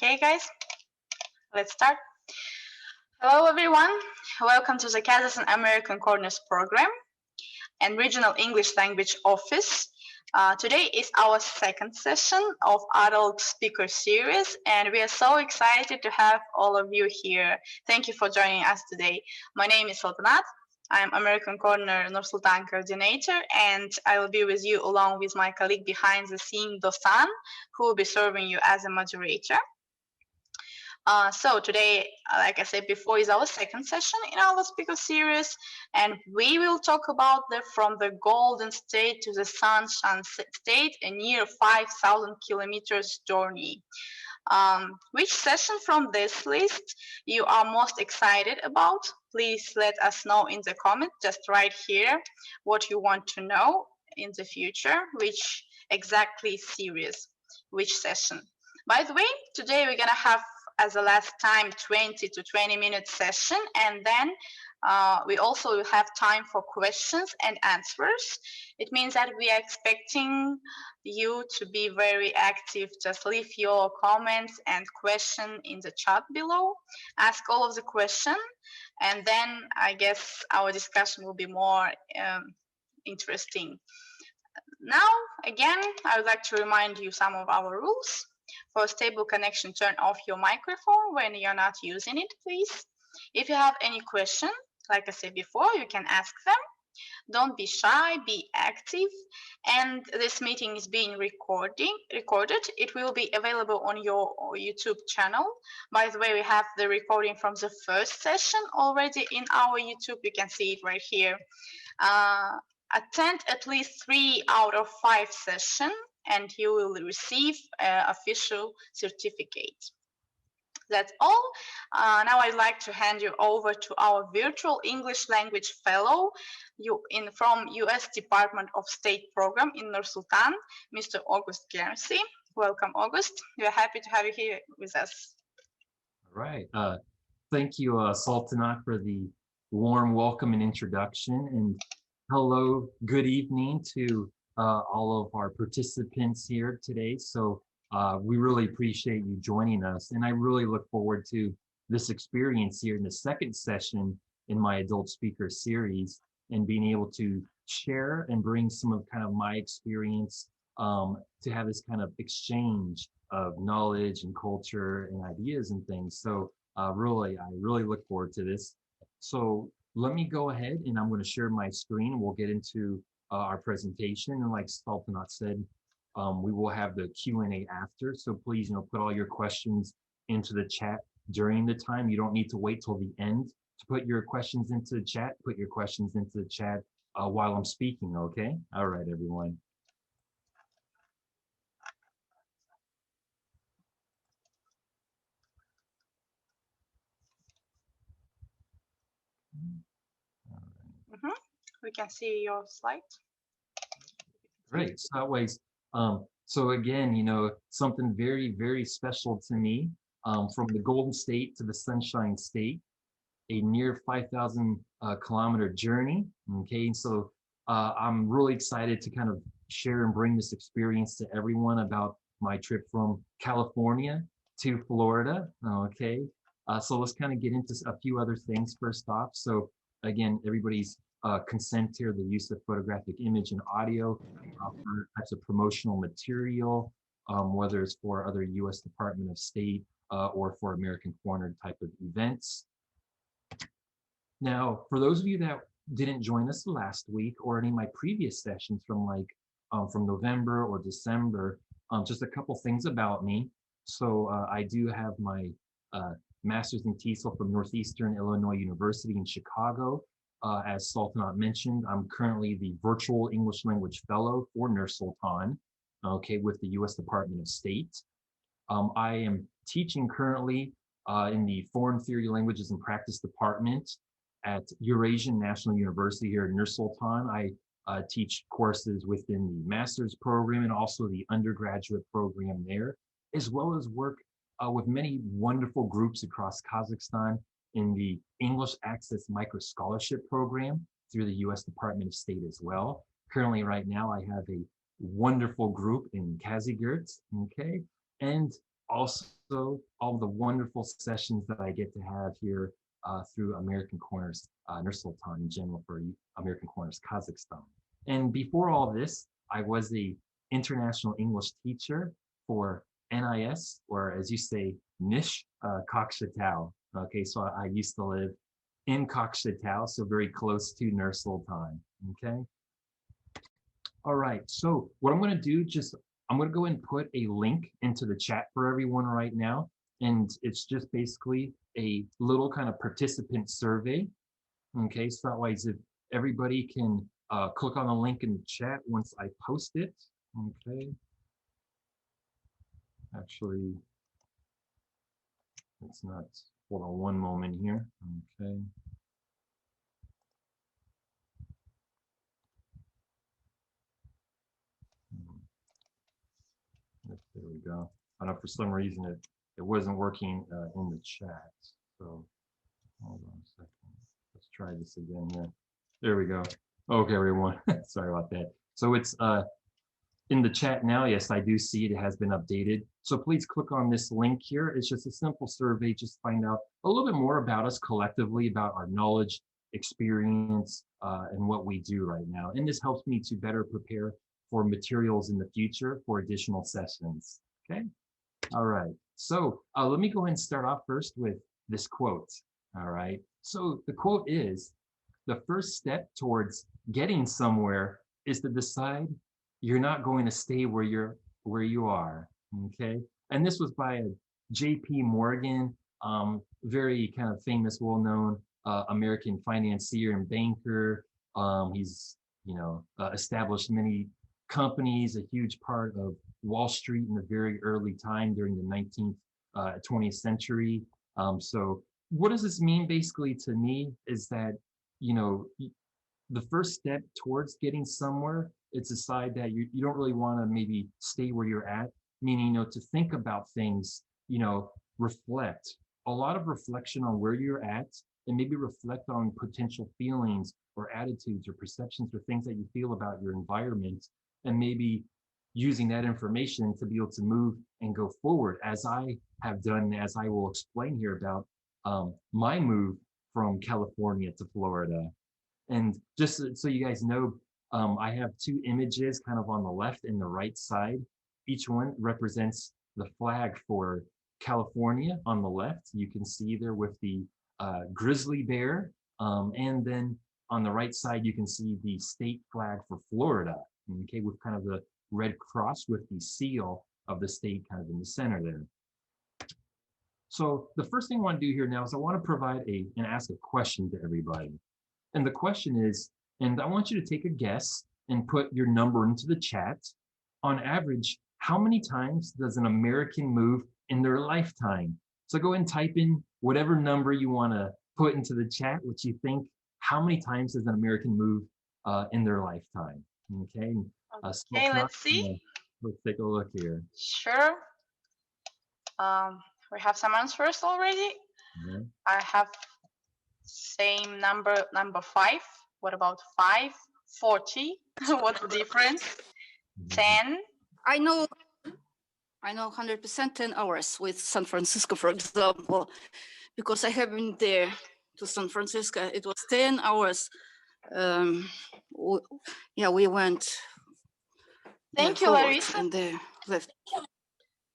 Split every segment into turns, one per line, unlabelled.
Okay, guys, let's start. Hello, everyone. Welcome to the Kazakhstan American Corners program and Regional English Language Office. Today is our second session of adult speaker series, and we are so excited to have all of you here. Thank you for joining us today. My name is Sultanat. I'm American Corner Nur-Sultan coordinator, and I will be with you along with my colleague behind the scene, Dosan, who will be serving you as a moderator. So today, like I said before, is our second session in our speaker series, and we will talk about from the Golden State to the Sunshine State, a near 5,000 kilometers journey. Which session from this list you are most excited about? Please let us know in the comment, just right here, what you want to know in the future, which exactly series, which session. By the way, today we're gonna have as the last time 20 to 20 minute session, and then we also will have time for questions and answers. It means that we are expecting you to be very active. Just leave your comments and question in the chat below. Ask all of the questions, and then I guess our discussion will be more interesting. Now, again, I would like to remind you some of our rules. For a stable connection, turn off your microphone when you're not using it, please. If you have any question, like I said before, you can ask them. Don't be shy, be active. And this meeting is being recorded. It will be available on your YouTube channel. By the way, we have the recording from the first session already in our YouTube. You can see it right here. Attend at least 3 out of 5 sessions, and you will receive an official certificate. That's all. Now I'd like to hand you over to our virtual English language fellow from U.S. Department of State program in Nur-Sultan, Mr. August Garnsey. Welcome, August. We're happy to have you here with us.
All right. Thank you, Sultanat, for the warm welcome and introduction. And hello, good evening to all of our participants here today. So we really appreciate you joining us. And I really look forward to this experience here in the second session in my adult speaker series and being able to share and bring some of kind of my experience to have this kind of exchange of knowledge and culture and ideas and things. So I really look forward to this. So let me go ahead and I'm going to share my screen and we'll get into our presentation. And like Sultanat said, we will have the Q&A after. So please, put all your questions into the chat during the time. You don't need to wait till the end to put your questions into the chat. Put your questions into the chat while I'm speaking, okay? All right, everyone.
We can see your slide.
Great. So that way, so again, something very, very special to me, from the Golden State to the Sunshine State, a near 5,000 kilometer journey. Okay, and so I'm really excited to kind of share and bring this experience to everyone about my trip from California to Florida. Okay, so let's kind of get into a few other things first off. So again, everybody's consent here, the use of photographic image and audio for types of promotional material, whether it's for other U.S. Department of State or for American Corner type of events. Now, for those of you that didn't join us last week or any of my previous sessions from from November or December, just a couple things about me. So I do have my master's in TESOL from Northeastern Illinois University in Chicago. As Sultanat mentioned, I'm currently the Virtual English Language Fellow for Nur-Sultan, okay, with the U.S. Department of State. I am teaching currently in the Foreign Theory, Languages and Practice Department at Eurasian National University here in Nur-Sultan. I teach courses within the master's program and also the undergraduate program there, as well as work with many wonderful groups across Kazakhstan in the English Access Micro Scholarship Program through the U.S. Department of State as well. Currently, right now, I have a wonderful group in Kazakhstan, okay? And also all the wonderful sessions that I get to have here through American Corners, Nursultan in general for American Corners, Kazakhstan. And before all this, I was a international English teacher for NIS, or as you say, Nish Kokshetau. Okay, so I used to live in Kokshetau, so very close to Nursultan. Okay. All right, so what I'm going to do, I'm going to go and put a link into the chat for everyone right now. And it's just basically a little kind of participant survey. Okay, so that way if everybody can click on the link in the chat once I post it. Okay. Actually, it's not, hold on one moment here. Okay. There we go. I know for some reason it wasn't working in the chat. So hold on a second. Let's try this again here. There we go. Okay, everyone. Sorry about that. So it's in the chat now. Yes, I do see it has been updated. So please click on this link here. It's just a simple survey. Just find out a little bit more about us collectively, about our knowledge, experience, and what we do right now. And this helps me to better prepare for materials in the future for additional sessions. Okay. All right. So let me go ahead and start off first with this quote. All right. So the quote is, the first step towards getting somewhere is to decide you're not going to stay where you are. Okay. And this was by J.P. Morgan, very kind of famous, well-known American financier and banker. He's, established many companies, a huge part of Wall Street in the very early time during the 19th, 20th century. So what does this mean basically to me is that, the first step towards getting somewhere, it's a side that you don't really want to maybe stay where you're at, meaning, to think about things, reflect, a lot of reflection on where you're at, and maybe reflect on potential feelings or attitudes or perceptions or things that you feel about your environment, and maybe using that information to be able to move and go forward, as I have done, as I will explain here about my move from California to Florida. And just so you guys know, I have two images kind of on the left and the right side. Each one represents the flag for California on the left. You can see there with the grizzly bear. And then on the right side, you can see the state flag for Florida, okay, with kind of the red cross with the seal of the state kind of in the center there. So the first thing I want to do here now is I want to provide and ask a question to everybody. And the question is, and I want you to take a guess and put your number into the chat. On average, how many times does an American move in their lifetime? So go and type in whatever number you want to put into the chat, what you think, how many times does an American move in their lifetime? Okay.
Okay, let's see.
Let's take a look here.
Sure. We have some answers already.
Mm-hmm.
I have same number 5. What about 5? 40. What's the difference? 10.
I know 100% 10 hours with San Francisco, for example, because I have been there to San Francisco. It was 10 hours. We went.
Thank you, Larissa.
And left.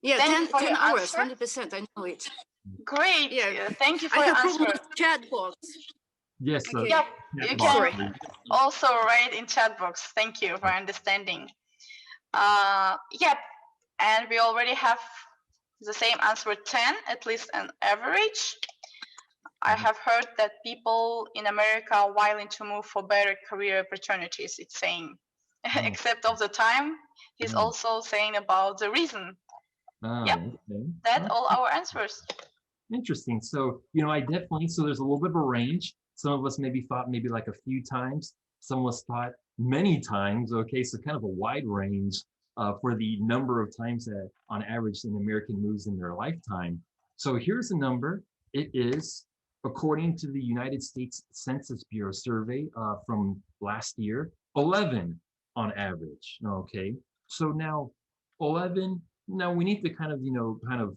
Yeah, 10 hours, 100%. I know it.
Great. Yeah. Thank you for your answer.
Chat box.
Yes.
Okay. Yep. You can also write in chat box. Thank you for understanding. Yep. And we already have the same answer, 10, at least an average. I have heard that people in America are willing to move for better career opportunities, it's saying. Except of the time, he's also saying about the reason. Yep. Okay. That's all our answers.
Interesting. So, I definitely, so there's a little bit of a range. Some of us maybe thought maybe like a few times. Some of us thought many times. Okay, so kind of a wide range for the number of times that on average an American moves in their lifetime. So here's a number. It is, according to the United States Census Bureau survey from last year, 11 on average. Okay, so now 11. Now we need to kind of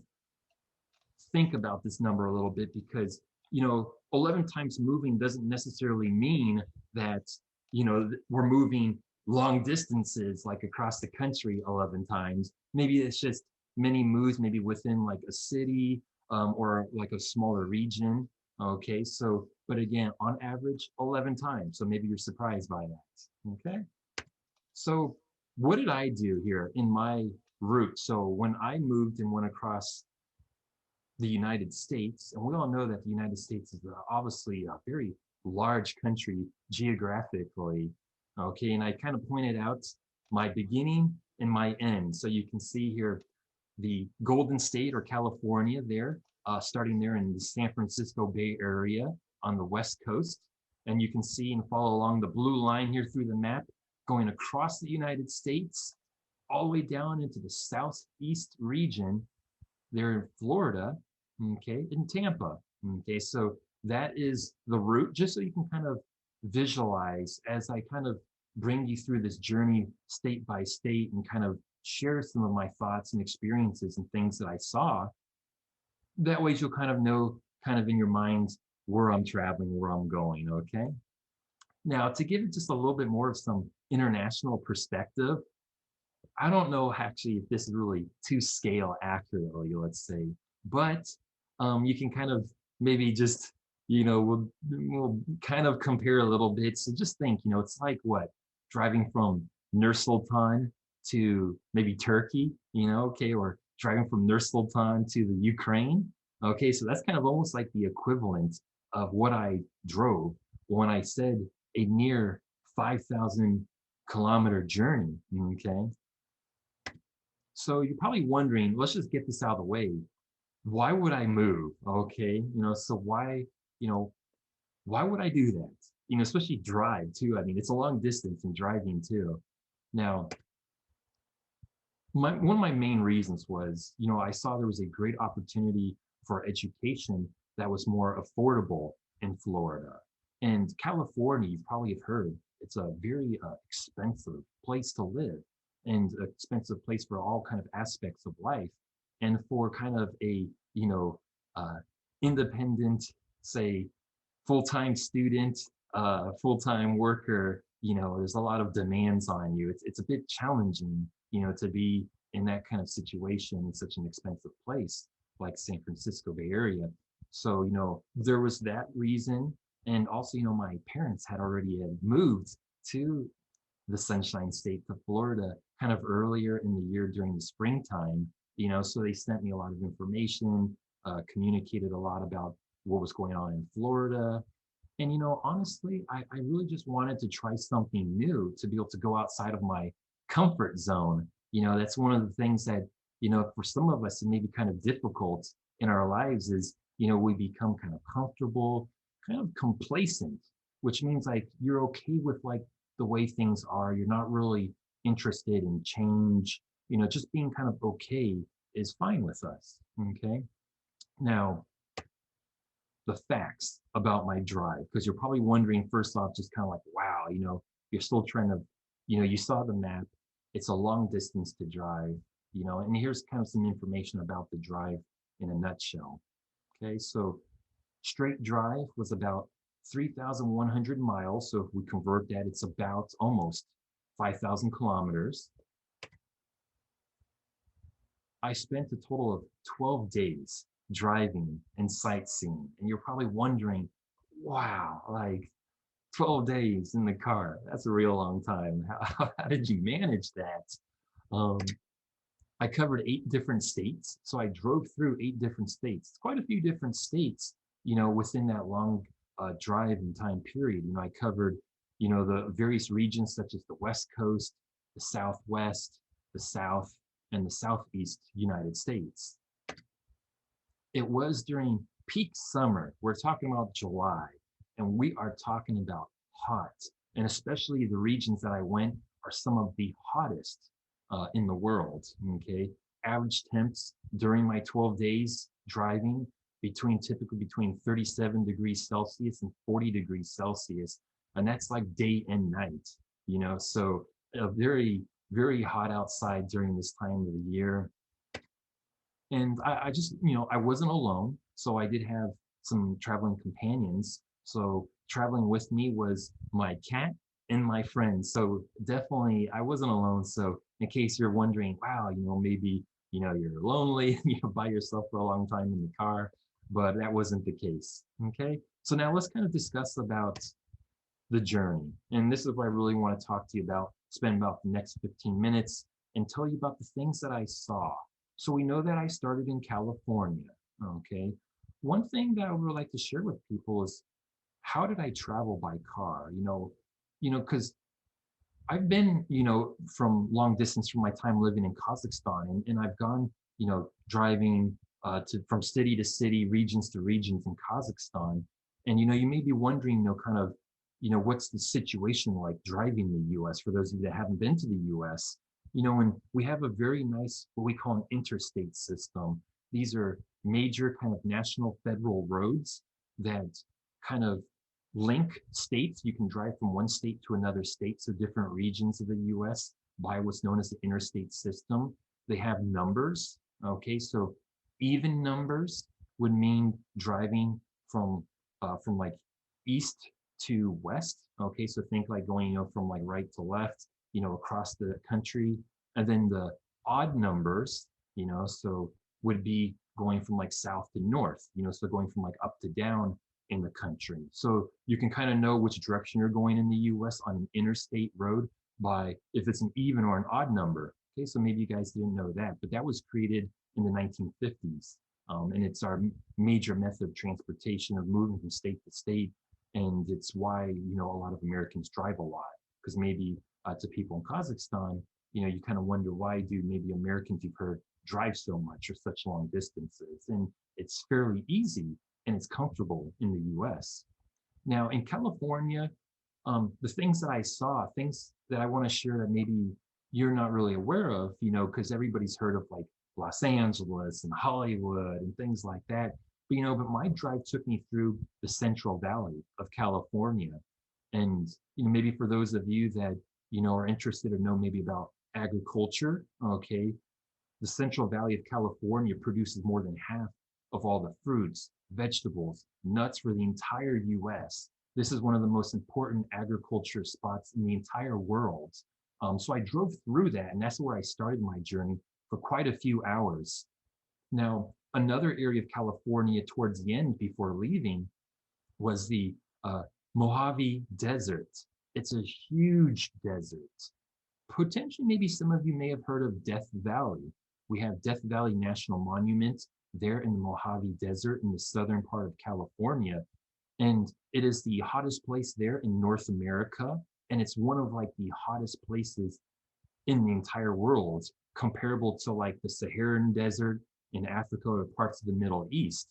think about this number a little bit because, you know, 11 times moving doesn't necessarily mean that, you know, we're moving long distances like across the country 11 times. Maybe it's just many moves, maybe within like a city or like a smaller region. Okay, so, but again, on average, 11 times. So maybe you're surprised by that. Okay, so what did I do here in my route? So when I moved and went across the United States, and we all know that the United States is obviously a very large country geographically. Okay, and I kind of pointed out my beginning and my end. So you can see here the Golden State or California there, starting there in the San Francisco Bay Area on the West Coast. And you can see and follow along the blue line here through the map, going across the United States, all the way down into the Southeast region there in Florida, okay, in Tampa. Okay, so that is the route, just so you can kind of visualize as I kind of bring you through this journey state by state and kind of share some of my thoughts and experiences and things that I saw. That way you'll kind of know kind of in your mind where I'm traveling, where I'm going, okay? Now, to give it just a little bit more of some international perspective, I don't know actually if this is really to scale accurately, let's say, but you can kind of maybe just, you know, we'll kind of compare a little bit. So just think, you know, it's like what, driving from Nur Sultan to maybe Turkey, you know, okay, or driving from Nur Sultan to the Ukraine. Okay, so that's kind of almost like the equivalent of what I drove when I said a near 5,000 kilometer journey, okay? So you're probably wondering, let's just get this out of the way. Why would I move? Okay, you know, so why, you know, why would I do that? You know, especially drive too. I mean, it's a long distance and driving too. Now, one of my main reasons was, you know, I saw there was a great opportunity for education that was more affordable in Florida. And California, you probably have heard, it's a very expensive place to live and an expensive place for all kind of aspects of life. And for kind of a, you know, independent, say, full-time student, full-time worker, you know, there's a lot of demands on you. It's a bit challenging, you know, to be in that kind of situation in such an expensive place like San Francisco Bay Area. So, you know, there was that reason. And also, you know, my parents had moved to the Sunshine State to Florida kind of earlier in the year during the springtime, you know, so they sent me a lot of information, communicated a lot about what was going on in Florida. And, you know, honestly, I really just wanted to try something new to be able to go outside of my comfort zone. You know, that's one of the things that, you know, for some of us, it may be kind of difficult in our lives is, you know, we become kind of comfortable, kind of complacent, which means like you're okay with like the way things are. You're not really interested in change. You know, just being kind of okay is fine with us. Okay. Now, the facts about my drive, because you're probably wondering first off, just kind of like, wow, you know, you're still trying to, you know, you saw the map, it's a long distance to drive, you know, and here's kind of some information about the drive in a nutshell. Okay, so straight drive was about 3,100 miles. So if we convert that, it's about almost 5,000 kilometers. I spent a total of 12 days driving and sightseeing. And you're probably wondering, wow, like 12 days in the car, that's a real long time. How did you manage that? I covered 8 different states. So I drove through 8 different states. It's quite a few different states, you know, within that long drive and time period. You know, I covered, you know, the various regions such as the West Coast, the Southwest, the South, and the Southeast United States. It was during peak summer. We're talking about July, and we are talking about hot. And especially the regions that I went are some of the hottest in the world, okay? Average temps during my 12 days driving typically between 37 degrees Celsius and 40 degrees Celsius. And that's like day and night, you know? So very, very hot outside during this time of the year. And I just, I wasn't alone. So I did have some traveling companions. So traveling with me was my cat and my friends. So definitely I wasn't alone. So in case you're wondering, wow, maybe, you're lonely, by yourself for a long time in the car, but that wasn't the case. Okay. So now let's kind of discuss about the journey. And this is what I really want to talk to you about, spend about the next 15 minutes and tell you about the things that I saw. So we know that I started in California. Okay. One thing that I would like to share with people is how did I travel by car? Because I've been, from long distance from my time living in Kazakhstan, and I've gone, driving from city to city, regions to regions in Kazakhstan. And, you may be wondering, kind of, what's the situation like driving the US for those of you that haven't been to the US? And we have a very nice, what we call an interstate system. These are major kind of national federal roads that kind of link states. You can drive from one state to another state, so different regions of the US by what's known as the interstate system. They have numbers, okay? So even numbers would mean driving from like east to west, okay? So think like going, from like right to left, across the country. And then the odd numbers, so would be going from like south to north, so going from like up to down in the country. So you can kind of know which direction you're going in the US on an interstate road by if it's an even or an odd number. Okay, so maybe you guys didn't know that, but that was created in the 1950s. And it's our major method of transportation, of moving from state to state. And it's why, a lot of Americans drive a lot, because maybe to people in Kazakhstan, you kind of wonder why do maybe Americans you've heard drive so much or such long distances. And it's fairly easy and it's comfortable in the US. Now in California, the things that I saw, things that I want to share that maybe you're not really aware of, because everybody's heard of like Los Angeles and Hollywood and things like that. But but my drive took me through the Central Valley of California. And maybe for those of you that are interested or know maybe about agriculture, okay, the Central Valley of California produces more than half of all the fruits, vegetables, nuts for the entire US. This is one of the most important agriculture spots in the entire world. So I drove through that, and that's where I started my journey for quite a few hours. Now, another area of California towards the end before leaving was the Mojave Desert. It's a huge desert. Potentially, maybe some of you may have heard of Death Valley. We have Death Valley National Monument there in the Mojave Desert in the southern part of California. And it is the hottest place there in North America. And it's one of like the hottest places in the entire world, comparable to like the Saharan Desert in Africa or parts of the Middle East.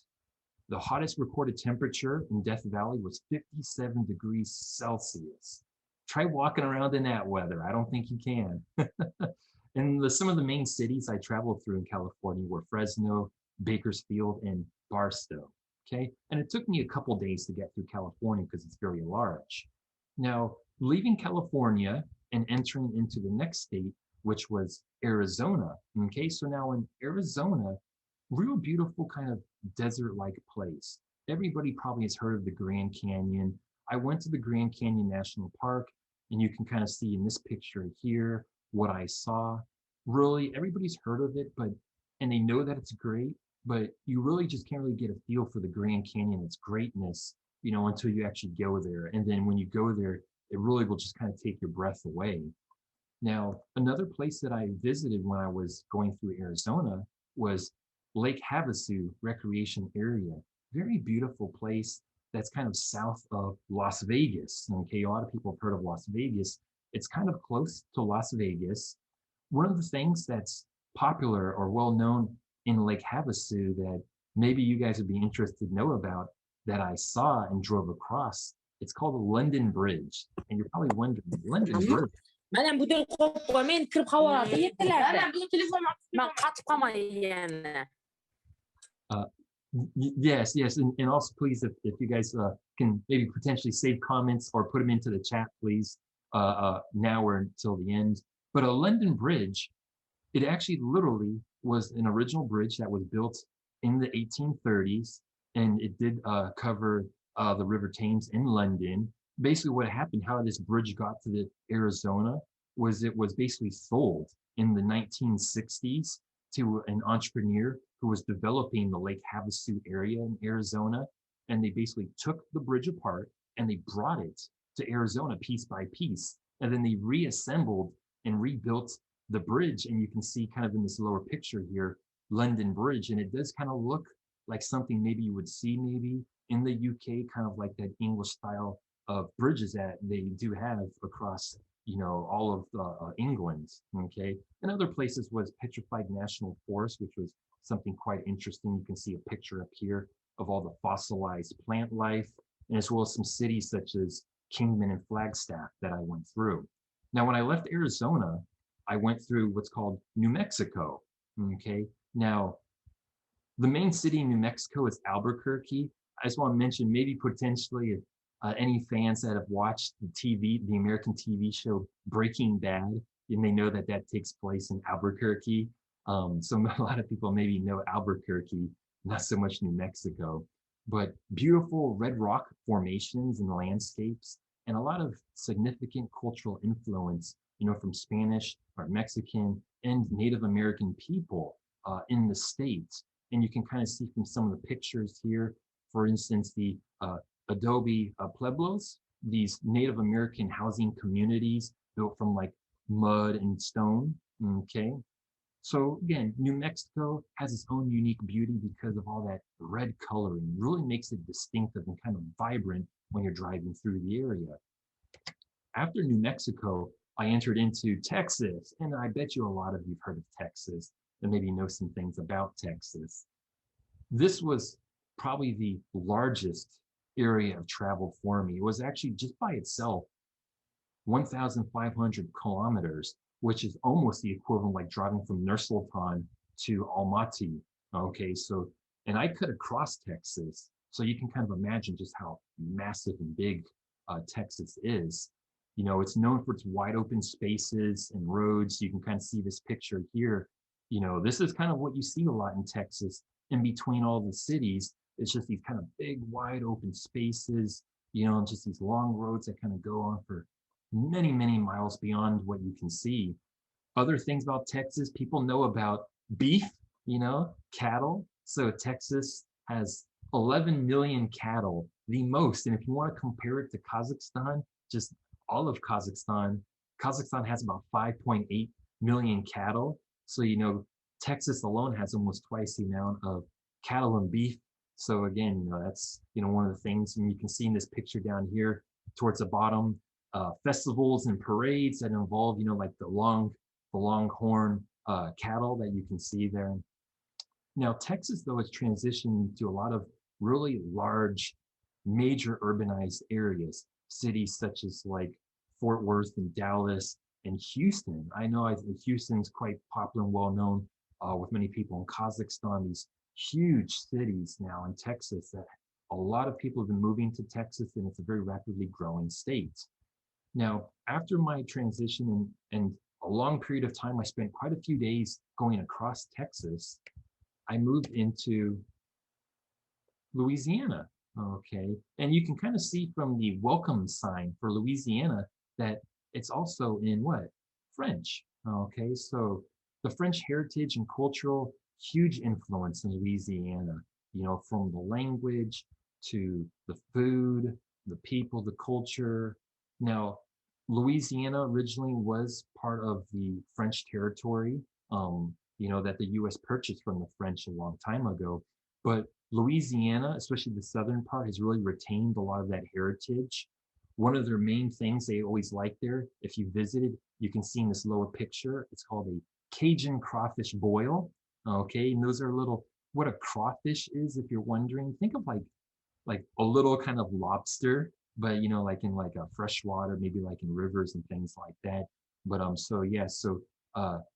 The hottest recorded temperature in Death Valley was 57 degrees Celsius. Try walking around in that weather. I don't think you can. And some of the main cities I traveled through in California were Fresno, Bakersfield, and Barstow. Okay, and it took me a couple days to get through California because it's very large. Now, leaving California and entering into the next state, which was Arizona. Okay, so now in Arizona, real beautiful kind of desert-like place. Everybody probably has heard of the Grand Canyon. I went to the Grand Canyon National Park, and you can kind of see in this picture here what I saw. Really, everybody's heard of it, and they know that it's great, but you really just can't really get a feel for the Grand Canyon, its greatness, until you actually go there. And then when you go there, it really will just kind of take your breath away. Now, another place that I visited when I was going through Arizona was Lake Havasu Recreation Area. Very beautiful place that's kind of south of Las Vegas. Okay, a lot of people have heard of Las Vegas. It's kind of close to Las Vegas. One of the things that's popular or well known in Lake Havasu that maybe you guys would be interested to know about that I saw and drove across, it's called the London Bridge. And you're probably wondering, London Bridge?
Менен бүдөл копко мен кирип калып еттилер. Мен катып калмай
Yes, and also please, if you guys can maybe potentially save comments or put them into the chat, please, now or until the end. But a London Bridge, it actually literally was an original bridge that was built in the 1830s, and it did cover the River Thames in London. Basically, what happened, how this bridge got to the Arizona, was it was basically sold in the 1960s to an entrepreneur who was developing the Lake Havasu area in Arizona. And they basically took the bridge apart and they brought it to Arizona piece by piece. And then they reassembled and rebuilt the bridge. And you can see kind of in this lower picture here, London Bridge. And it does kind of look like something maybe you would see maybe in the UK, kind of like that English style of bridges that they do have across, you know, all of England, okay? And other places was Petrified National Forest, which was something quite interesting. You can see a picture up here of all the fossilized plant life, and as well as some cities such as Kingman and Flagstaff that I went through. Now, when I left Arizona, I went through what's called New Mexico, okay? Now, the main city in New Mexico is Albuquerque. I just want to mention maybe potentially any fans that have watched the American TV show Breaking Bad, and they know that that takes place in Albuquerque. So a lot of people maybe know Albuquerque, not so much New Mexico, but beautiful red rock formations and landscapes, and a lot of significant cultural influence, you know, from Spanish or Mexican and Native American people in the state. And you can kind of see from some of the pictures here, for instance, the adobe pueblos, these Native American housing communities built from like mud and stone, okay? So again, New Mexico has its own unique beauty because of all that red coloring, really makes it distinctive and kind of vibrant when you're driving through the area. After New Mexico, I entered into Texas, and I bet you a lot of you've heard of Texas and maybe know some things about Texas. This was probably the largest area of travel for me. It was actually just by itself 1,500 kilometers, which is almost the equivalent like driving from Nur-Sultan to Almaty. Okay, so, and I could have crossed Texas. So you can kind of imagine just how massive and big Texas is. You know, it's known for its wide open spaces and roads. You can kind of see this picture here. You know, this is kind of what you see a lot in Texas. In between all the cities, it's just these kind of big, wide open spaces, you know, and just these long roads that kind of go on for many, many miles beyond what you can see. Other things about Texas, people know about beef, you know, cattle. So Texas has 11 million cattle, the most. And if you want to compare it to Kazakhstan, just all of Kazakhstan, Kazakhstan has about 5.8 million cattle. So, you know, Texas alone has almost twice the amount of cattle and beef. So again, you know, that's, you know, one of the things, and you can see in this picture down here towards the bottom, festivals and parades that involve, you know, like the longhorn cattle that you can see there. Now, Texas, though, has transitioned to a lot of really large, major urbanized areas, cities such as like Fort Worth and Dallas and Houston. I know Houston's quite popular and well known with many people in Kazakhstan, these huge cities now in Texas that a lot of people have been moving to Texas, and it's a very rapidly growing state. Now, after my transition and a long period of time, I spent quite a few days going across Texas. I moved into Louisiana, okay? And you can kind of see from the welcome sign for Louisiana that it's also in what? French, okay? So the French heritage and cultural, huge influence in Louisiana, you know, from the language to the food, the people, the culture. Now, Louisiana originally was part of the French territory, you know, that the US purchased from the French a long time ago. But Louisiana, especially the southern part, has really retained a lot of that heritage. One of their main things they always like there, if you visited, you can see in this lower picture, it's called a Cajun crawfish boil. Okay, and those are little, what a crawfish is, if you're wondering, think of like a little kind of lobster, but you know, like in like a freshwater, maybe like in rivers and things like that. But so yeah, so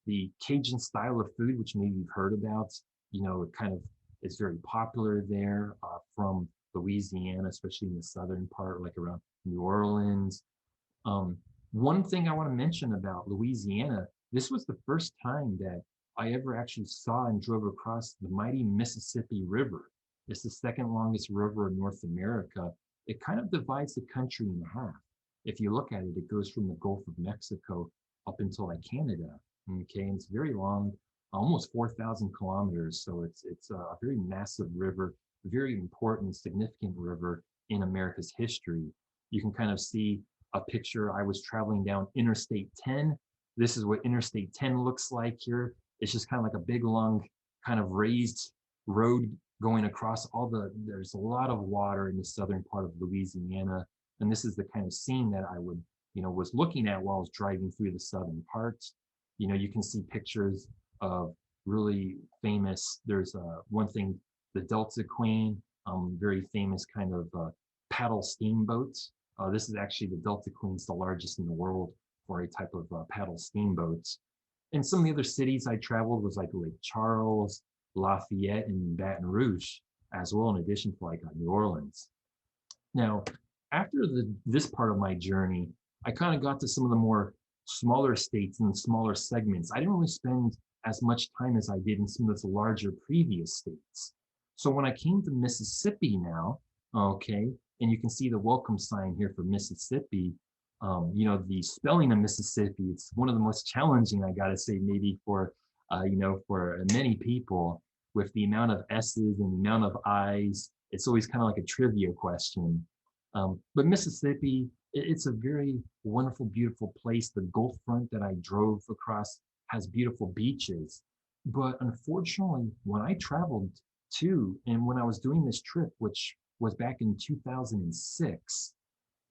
the Cajun style of food, which maybe you've heard about, you know, it kind of is very popular there from Louisiana, especially in the southern part, like around New Orleans. One thing I want to mention about Louisiana, this was the first time that I ever actually saw and drove across the mighty Mississippi River. It's the second longest river in North America. It kind of divides the country in half. If you look at it, it goes from the Gulf of Mexico up until like Canada. Okay, and it's very long, almost 4,000 kilometers. So it's a very massive river, very important, significant river in America's history. You can kind of see a picture. I was traveling down Interstate 10. This is what Interstate 10 looks like here. It's just kind of like a big, long, kind of raised road going across there's a lot of water in the southern part of Louisiana. And this is the kind of scene that I was looking at while I was driving through the southern parts. You can see pictures of really famous, there's one thing, the Delta Queen, very famous kind of paddle steamboats. This is actually the Delta Queen's the largest in the world for a type of paddle steamboats. And some of the other cities I traveled was like Lake Charles, Lafayette, and Baton Rouge as well, in addition to like New Orleans. Now, after this part of my journey, I kind of got to some of the more smaller states and smaller segments. I didn't really spend as much time as I did in some of those larger previous states. So when I came to Mississippi now, okay, and you can see the welcome sign here for Mississippi, the spelling of Mississippi, it's one of the most challenging, I gotta say, maybe for many people, with the amount of S's and the amount of I's. It's always kind of like a trivia question. But Mississippi, it's a very wonderful, beautiful place. The Gulf front that I drove across has beautiful beaches. But unfortunately, when I traveled to, and when I was doing this trip, which was back in 2006,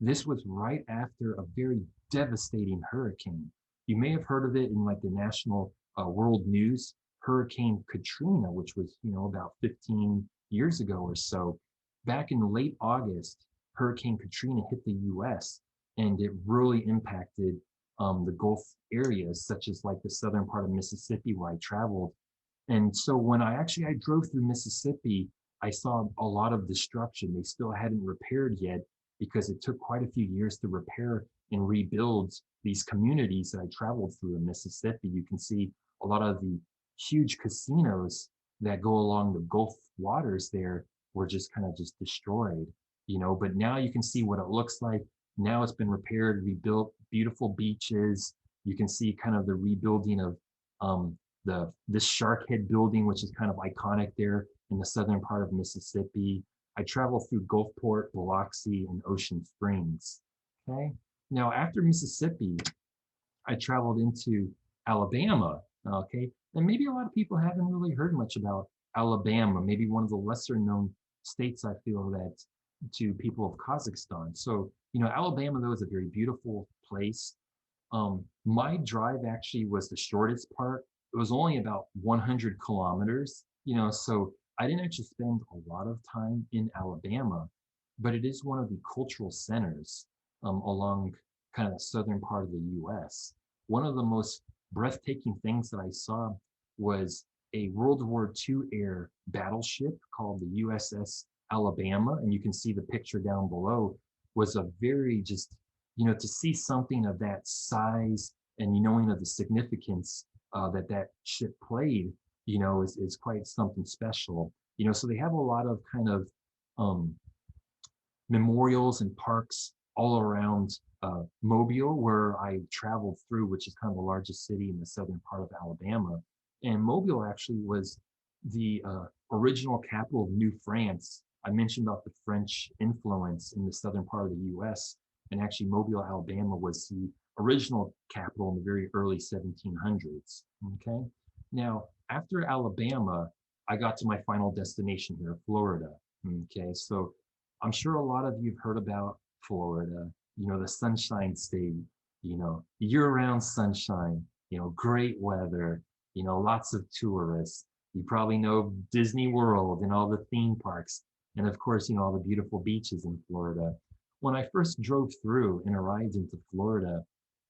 this was right after a very devastating hurricane. You may have heard of it in like the national world news, Hurricane Katrina, which was, about 15 years ago or so. Back in late August, Hurricane Katrina hit the US, and it really impacted the Gulf areas, such as like the southern part of Mississippi where I traveled. And so when I drove through Mississippi, I saw a lot of destruction. They still hadn't repaired yet, because it took quite a few years to repair and rebuild these communities that I traveled through in Mississippi. You can see a lot of the huge casinos that go along the Gulf waters there were just kind of just destroyed, but now you can see what it looks like. Now it's been repaired, rebuilt, beautiful beaches. You can see kind of the rebuilding of this Shark Head building, which is kind of iconic there in the southern part of Mississippi. I traveled through Gulfport, Biloxi, and Ocean Springs. Okay. Now, after Mississippi, I traveled into Alabama. Okay. And maybe a lot of people haven't really heard much about Alabama, maybe one of the lesser known states, I feel, that to people of Kazakhstan. So, Alabama, though, is a very beautiful place. My drive actually was the shortest part. It was only about 100 kilometers, so I didn't actually spend a lot of time in Alabama, but it is one of the cultural centers along kind of the southern part of the US. One of the most breathtaking things that I saw was a World War II era battleship called the USS Alabama, and you can see the picture down below. Was a very just, to see something of that size and knowing of the significance that ship played, is quite something special. So they have a lot of kind of memorials and parks all around Mobile, where I traveled through, which is kind of the largest city in the southern part of Alabama. And Mobile actually was the original capital of New France. I mentioned about the French influence in the southern part of the US, and actually Mobile, Alabama was the original capital in the very early 1700s. Okay. Now, after Alabama, I got to my final destination here, Florida. Okay. So I'm sure a lot of you've heard about Florida, the Sunshine State, year-round sunshine, great weather, lots of tourists. You probably know Disney World and all the theme parks. And of course, all the beautiful beaches in Florida. When I first drove through and arrived into Florida,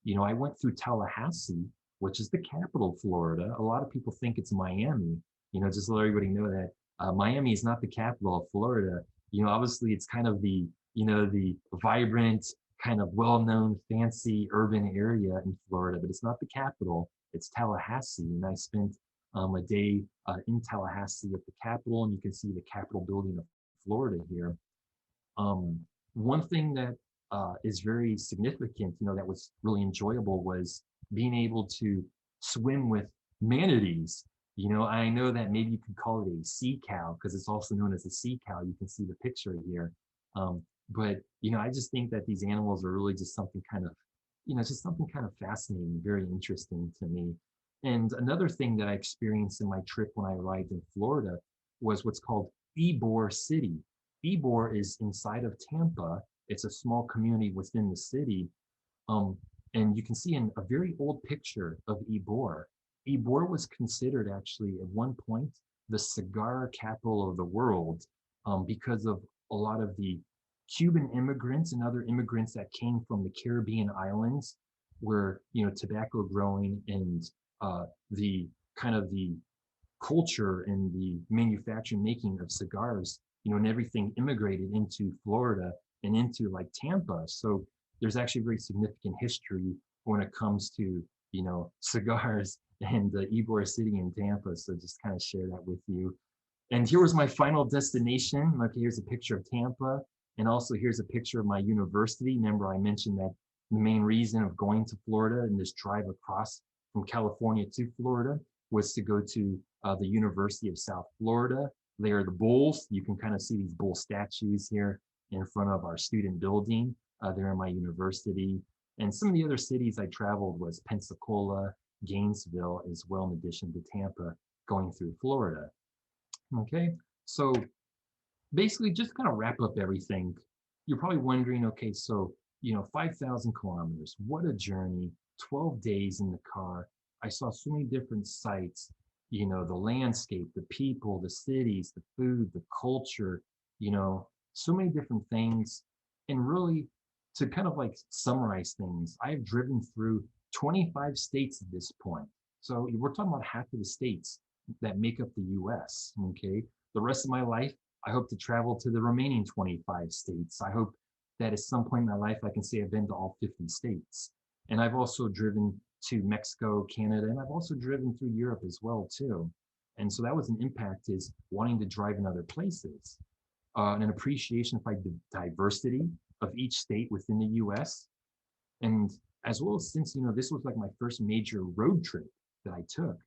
I went through Tallahassee, which is the capital of Florida. A lot of people think it's Miami, just to let everybody know that Miami is not the capital of Florida. Obviously it's kind of the vibrant, kind of well-known, fancy urban area in Florida, but it's not the capital. It's Tallahassee. And I spent a day in Tallahassee at the Capitol, and you can see the Capitol building of Florida here. One thing that is very significant, that was really enjoyable was being able to swim with manatees. I know that maybe you could call it a sea cow because it's also known as a sea cow. You can see the picture here. But I just think that these animals are really just something kind of, just something kind of fascinating, very interesting to me. And another thing that I experienced in my trip when I arrived in Florida was what's called Ybor City. Ybor is inside of Tampa. It's a small community within the city. And you can see in a very old picture of Ybor. Ybor was considered actually at one point the cigar capital of the world because of a lot of the Cuban immigrants and other immigrants that came from the Caribbean islands where, tobacco growing and the kind of the culture and the manufacturing making of cigars, and everything immigrated into Florida and into like Tampa. So there's actually very significant history when it comes to, cigars and Ybor City in Tampa. So just kind of share that with you. And here was my final destination. Okay, here's a picture of Tampa. And also here's a picture of my university. Remember, I mentioned that the main reason of going to Florida and this drive across from California to Florida was to go to the University of South Florida. They are the bulls. You can kind of see these bull statues here in front of our student building. They're in my university. And some of the other cities I traveled was Pensacola, Gainesville, as well, in addition to Tampa, going through Florida. Okay, so basically just kind of wrap up everything. You're probably wondering, okay, so, 5,000 kilometers, what a journey, 12 days in the car. I saw so many different sites, the landscape, the people, the cities, the food, the culture, so many different things. And really, to kind of like summarize things, I have driven through 25 states at this point. So we're talking about half of the states that make up the US, okay? The rest of my life, I hope to travel to the remaining 25 states. I hope that at some point in my life, I can say I've been to all 50 states. And I've also driven to Mexico, Canada, and I've also driven through Europe as well too. And so that was an impact, is wanting to drive in other places. And an appreciation for the diversity of each state within the US. And as well as since, this was like my first major road trip that I took,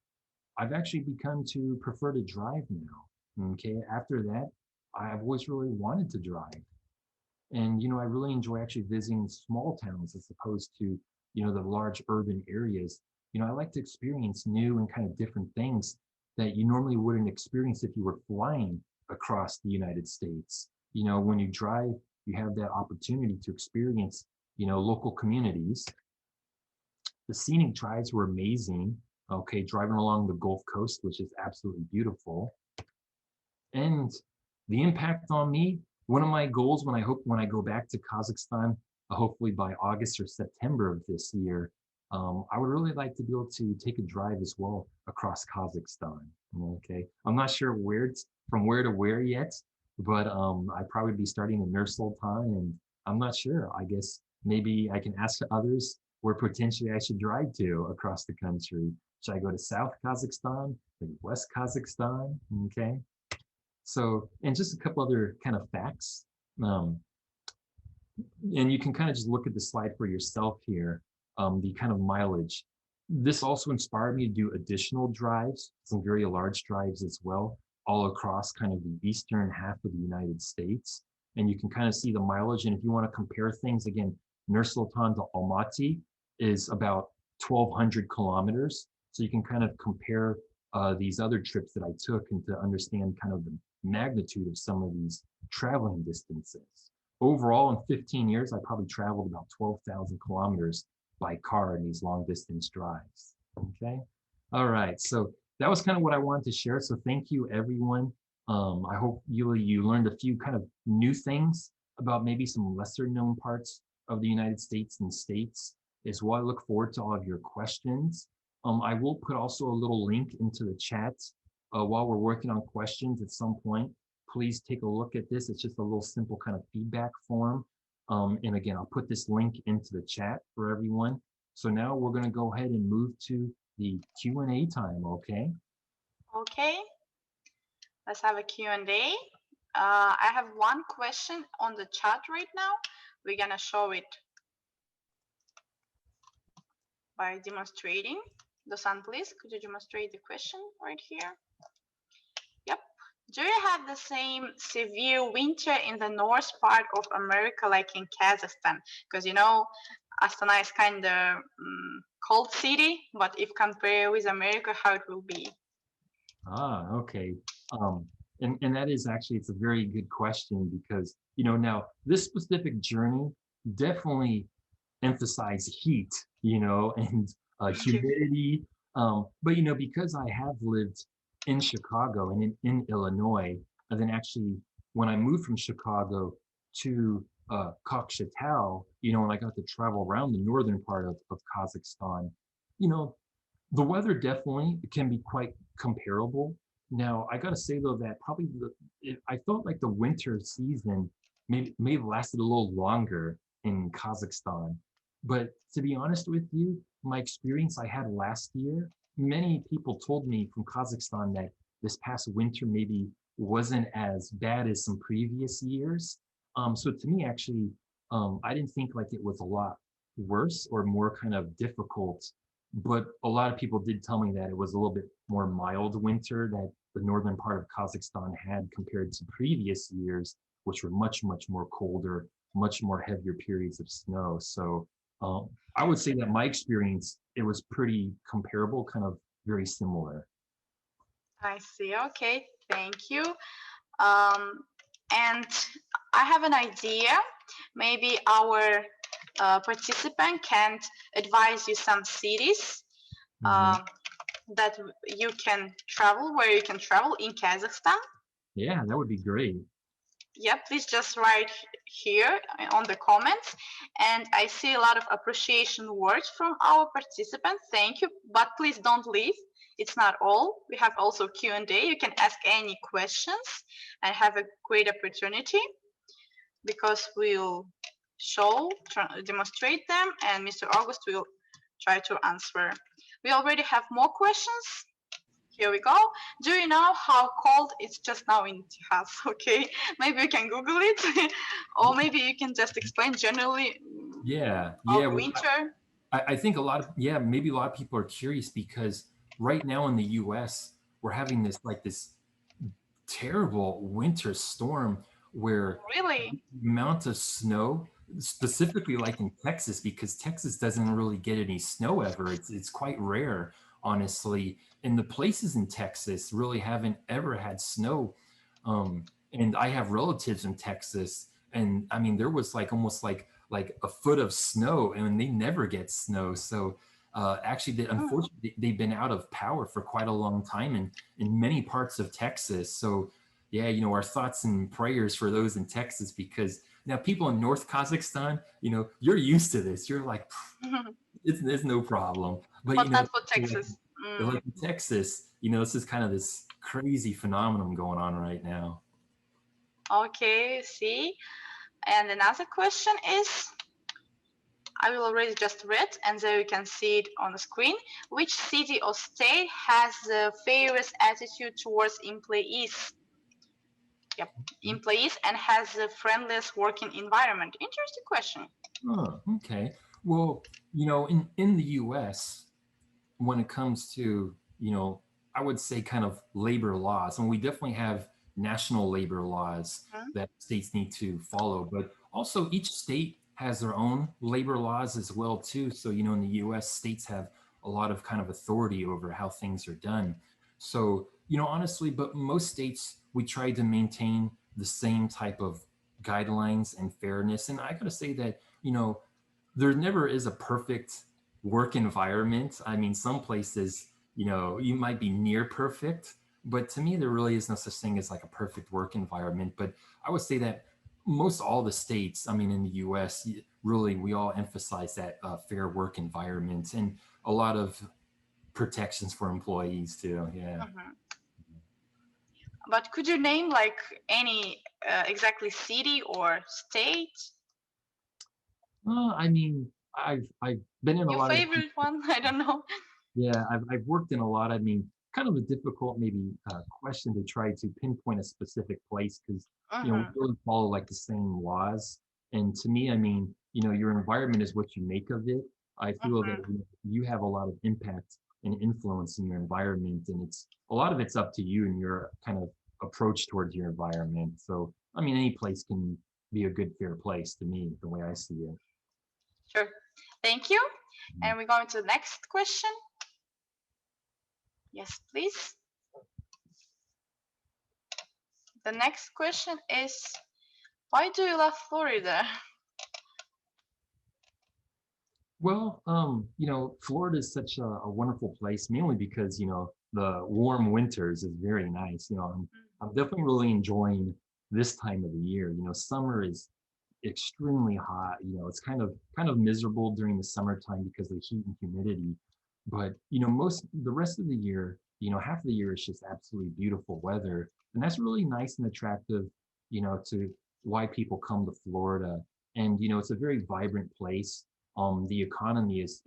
I've actually begun to prefer to drive now. Okay, after that, I've always really wanted to drive. And, I really enjoy actually visiting small towns as opposed to, the large urban areas. I like to experience new and kind of different things that you normally wouldn't experience if you were flying across the United States. When you drive, you have that opportunity to experience, local communities. The scenic drives were amazing. Okay, driving along the Gulf Coast, which is absolutely beautiful. And the impact on me, one of my goals when I go back to Kazakhstan, hopefully by August or September of this year, I would really like to be able to take a drive as well across Kazakhstan. Okay, I'm not sure from where to where yet, but I'd probably be starting in Nur Sultan, and I'm not sure. I guess maybe I can ask others where potentially I should drive to across the country. Should I go to South Kazakhstan, maybe West Kazakhstan? Okay. So, and just a couple other kind of facts. And you can kind of just look at the slide for yourself here, the kind of mileage. This also inspired me to do additional drives, some very large drives as well, all across kind of the eastern half of the United States. And you can kind of see the mileage. And if you want to compare things, again, Nur Sultan to Almaty is about 1,200 kilometers. So you can kind of compare these other trips that I took and to understand kind of the magnitude of some of these traveling distances. Overall, in 15 years, I probably traveled about 12,000 kilometers by car in these long distance drives. Okay. All right. So that was kind of what I wanted to share. So thank you, everyone. I hope you learned a few kind of new things about maybe some lesser known parts of the United States and states as well. I look forward to all of your questions. I will put also a little link into the chat while we're working on questions at some point. Please take a look at this. It's just a little simple kind of feedback form. And again, I'll put this link into the chat for everyone. So now we're going to go ahead and move to the Q&A time, okay?
Okay, let's have a Q&A. I have one question on the chat right now. We're gonna show it by demonstrating. Dosan, please, could you demonstrate the question right here? Yep. Do you have the same severe winter in the north part of America like in Kazakhstan? Because you know, Astana is kind of cold city, but if compared with America, how it will be?
Ah, okay. And that is actually, it's a very good question because, you know, now this specific journey definitely emphasize heat, you know, and humidity. But, you know, because I have lived in Chicago and in Illinois, and then actually when I moved from Chicago to Kokshetau, you know, when I got to travel around the northern part of Kazakhstan, you know, the weather definitely can be quite comparable. Now, I gotta say though that probably I felt like the winter season may have lasted a little longer in Kazakhstan. But to be honest with you, my experience I had last year, many people told me from Kazakhstan that this past winter maybe wasn't as bad as some previous years. So to me, actually, I didn't think like it was a lot worse or more kind of difficult, but a lot of people did tell me that it was a little bit more mild winter that the northern part of Kazakhstan had compared to previous years, which were much, much more colder, much more heavier periods of snow. So I would say that my experience, it was pretty comparable, kind of very similar.
I see. Okay, thank you. And I have an idea. Maybe our participant can advise you some cities that you can travel, where you can travel in Kazakhstan.
Yeah, that would be great.
Yeah, please just write here on the comments. And I see a lot of appreciation words from our participants. Thank you, but please don't leave. It's not all. We have also Q&A. You can ask any questions and have a great opportunity because we'll demonstrate them, and Mr. August will try to answer. We already have more questions. Here we go. Do you know how cold it's just now in Texas? Okay, maybe you can Google it, or maybe you can just explain generally.
Yeah,
Of winter.
I think maybe a lot of people are curious because right now in the U.S. we're having this terrible winter storm where
Really?
the amount of snow, specifically like in Texas, because Texas doesn't really get any snow ever. It's quite rare, honestly. And the places in Texas really haven't ever had snow. And I have relatives in Texas, and I mean there was like almost like a foot of snow, and they never get snow. So actually, unfortunately, they've been out of power for quite a long time in many parts of Texas. So yeah, you know, our thoughts and prayers for those in Texas, because now people in North Kazakhstan, you know, you're used to this. You're like, it's no problem. But you know,
not for Texas.
like in Texas, you know, this is kind of this crazy phenomenon going on right now.
Okay, see. And another question is, I will already just read, and there you can see it on the screen. Which city or state has the fairest attitude towards employees? Yep, employees, and has the friendliest working environment. Interesting question.
Oh, okay. Well, you know, in the US, when it comes to, you know, I would say kind of labor laws, and we definitely have national labor laws that states need to follow, but also each state has their own labor laws as well too. So, you know, in the US, states have a lot of kind of authority over how things are done. So, you know, honestly, but most states, we try to maintain the same type of guidelines and fairness. And I gotta say that, you know, there never is a perfect work environment. I mean, some places, you know, you might be near perfect, but to me, there really is no such thing as like a perfect work environment. But I would say that most all the states, I mean, in the US, really, we all emphasize that fair work environment and a lot of protections for employees too. Yeah.
But could you name like any exactly city or state?
I mean, I've been in a
Your
lot of
favorite one? I don't know.
Yeah, I've worked in a lot. I mean, kind of a difficult maybe question to try to pinpoint a specific place because you know we
Mhm.
really follow like the same laws. And to me, I mean, you know, your environment is what you make of it. I feel that
Mhm.
you have a lot of impact and influence in your environment, and it's a lot of it's up to you and your kind of approach towards your environment. So, I mean, any place can be a good, fair place to me, the way I see it.
Sure. Thank you.
Mhm.
And we're going to the next question. Yes, please. The next question is, why do you love Florida?
Well, you know, Florida is such a wonderful place, mainly because, you know, the warm winters is very nice. You know, I'm definitely really enjoying this time of the year. You know, summer is extremely hot. You know, it's kind of miserable during the summertime because of the heat and humidity. But, you know, most the rest of the year, you know, half of the year is just absolutely beautiful weather. And that's really nice and attractive, you know, to why people come to Florida. And, you know, it's a very vibrant place. The economy is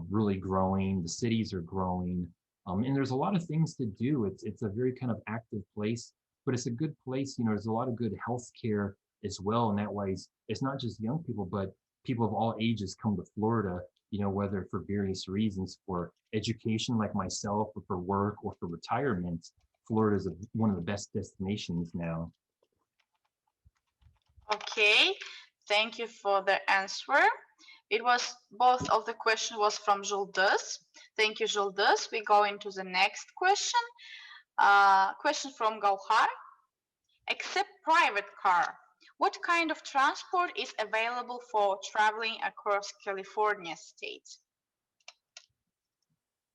really growing. The cities are growing, and there's a lot of things to do. It's a very kind of active place, but it's a good place. You know, there's a lot of good health care as well, and that way it's not just young people, but people of all ages come to Florida. You know, whether for various reasons, for education, like myself, or for work, or for retirement. Florida is one of the best destinations now.
Okay, thank you for the answer. It was both of the question was from Jules. Thank you, Jules. We go into the next question. Question from Gauhar. Except private car, what kind of transport is available for traveling across California state?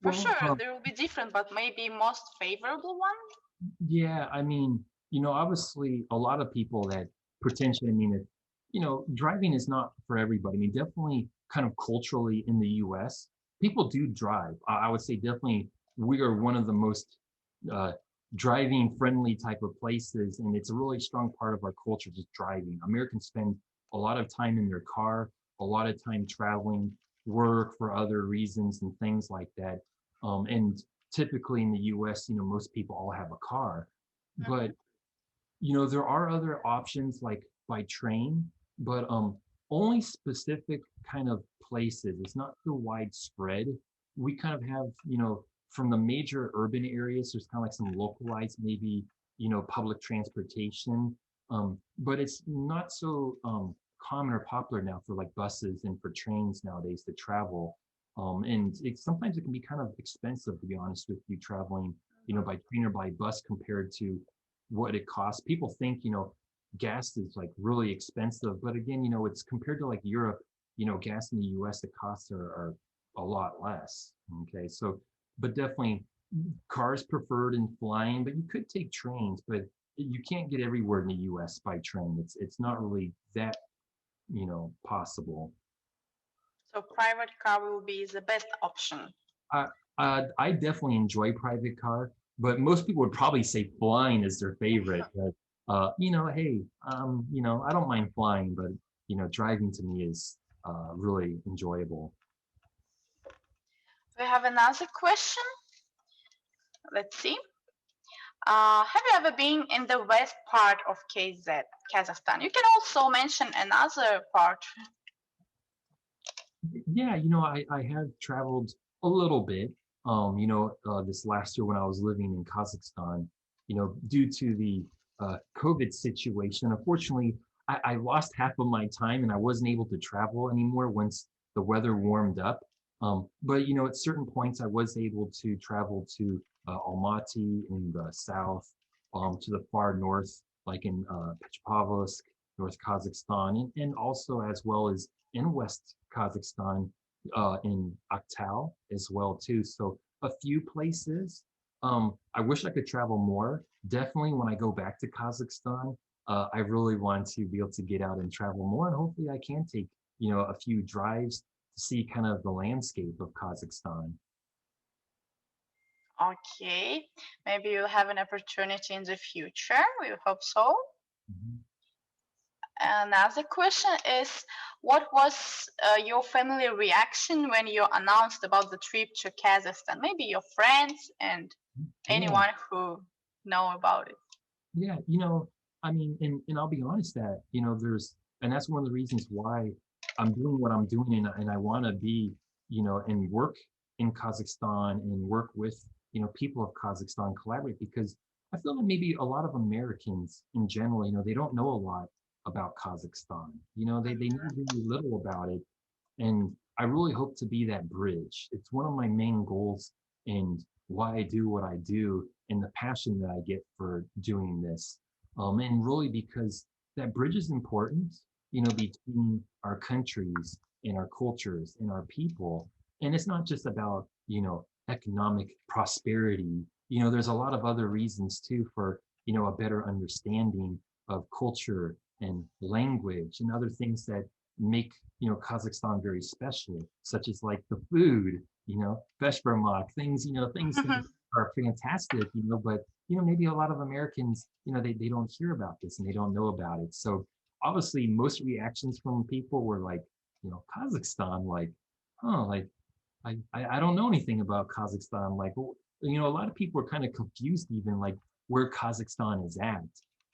For
Well,
sure, there will be different, but maybe most favorable one.
yeah, I mean, you know, obviously a lot of people that potentially, I mean, you know, driving is not for everybody. I mean, definitely kind of culturally in the US, people do drive. I would say definitely we are one of the most uh, driving friendly type of places, and it's a really strong part of our culture, just driving. Americans spend a lot of time in their car, a lot of time traveling, work for other reasons and things like that. And typically in the US, you know, most people all have a car, but you know, there are other options like by train, but only specific kind of places. It's not so widespread. We kind of have, you know, from the major urban areas, there's kind of like some localized, maybe, you know, public transportation. But it's not so common or popular now for like buses and for trains nowadays to travel. And sometimes it can be kind of expensive, to be honest with you, traveling, you know, by train or by bus compared to what it costs. People think, you know, gas is like really expensive, but again, you know, it's compared to like Europe, you know, gas in the US, the costs are a lot less. Okay. So, but definitely cars preferred in flying, but you could take trains, but you can't get everywhere in the US by train. It's not really that, you know, possible.
So private car will be the best option.
I I definitely enjoy private car, but most people would probably say flying is their favorite. But you know, hey, you know, I don't mind flying, but you know, driving to me is really enjoyable.
We have another question. Let's see. Have you ever been in the west part of Kazakhstan? You can also mention another part.
Yeah, you know, I have traveled a little bit. You know, this last year when I was living in Kazakhstan, you know, due to the COVID situation, unfortunately, I lost half of my time and I wasn't able to travel anymore once the weather warmed up. But you know, at certain points, I was able to travel to Almaty in the south, to the far north, like in Petropavlovsk, North Kazakhstan, and also as well as in West Kazakhstan, in Aktau as well too. So a few places. I wish I could travel more. Definitely when I go back to Kazakhstan, I really want to be able to get out and travel more, and hopefully I can take, you know, a few drives to see kind of the landscape of Kazakhstan.
Okay, maybe you'll have an opportunity in the future. We hope so.
Mhm.
Another question is, what was your family reaction when you announced about the trip to Kazakhstan? Maybe your friends and anyone who know about it.
Yeah, I mean, and I'll be honest that, and that's one of the reasons why I'm doing what I'm doing, and I want to be, and work in Kazakhstan and work with, people of Kazakhstan, collaborate, because I feel that maybe a lot of Americans in general, they don't know a lot about Kazakhstan. They know very little about it. And I really hope to be that bridge. It's one of my main goals and why I do what I do and the passion that I get for doing this. And really because that bridge is important, between our countries and our cultures and our people. And it's not just about, economic prosperity. There's a lot of other reasons too for, a better understanding of culture and language and other things that make Kazakhstan very special, such as like the food, Beshbermak, things that are fantastic, but maybe a lot of Americans, they don't hear about this and they don't know about it. So obviously most reactions from people were like, Kazakhstan, like, huh, like I don't know anything about Kazakhstan. Like, well, a lot of people are kind of confused even like where Kazakhstan is at.